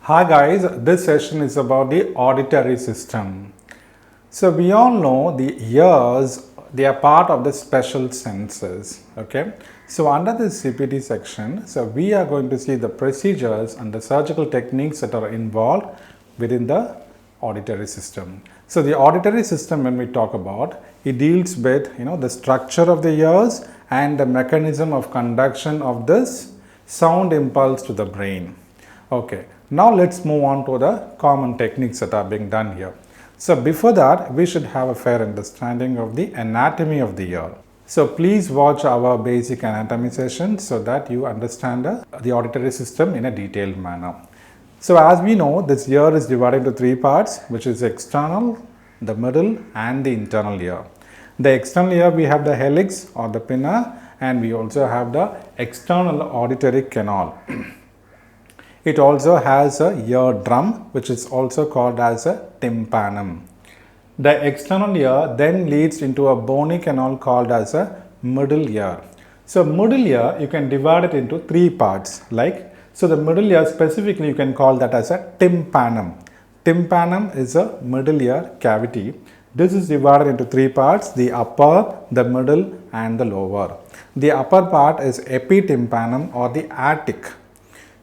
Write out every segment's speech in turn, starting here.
Hi guys, this session is about the auditory system. So we all know the ears, they are part of the special senses. Okay. So under this CPT section, so we are going to see the procedures and the surgical techniques that are involved within the auditory system. So the auditory system, when we talk about, it deals with the structure of the ears and the mechanism of conduction of this sound impulse to the brain. Okay, now let's move on to the common techniques that are being done here. So before that, we should have a fair understanding of the anatomy of the ear. So please watch our basic anatomy session so that you understand the auditory system in a detailed manner. So as we know, this ear is divided into three parts, which is external, the middle and the internal ear. The external ear, we have the helix or the pinna, and we also have the external auditory canal. It also has a eardrum, which is also called as a tympanum. The external ear then leads into a bony canal called as a middle ear. So middle ear, you can divide it into three parts. So the middle ear specifically, you can call that as a tympanum. Tympanum is a middle ear cavity. This is divided into three parts: the upper, the middle and the lower. The upper part is epitympanum or the attic.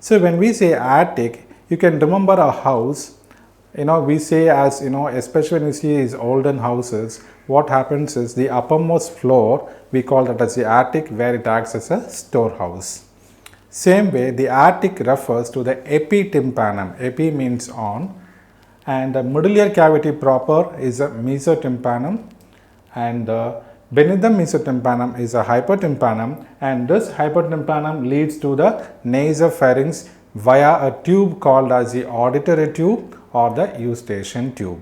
So when we say attic, you can remember a house, we say as, especially when you see these olden houses, what happens is the uppermost floor, we call that as the attic, where it acts as a storehouse. Same way, the attic refers to the epitympanum. Epi means on, and the middle ear cavity proper is a mesotympanum, and beneath the mesotympanum is a hypertympanum, and this hypertympanum leads to the nasopharynx via a tube called as the auditory tube or the Eustachian tube.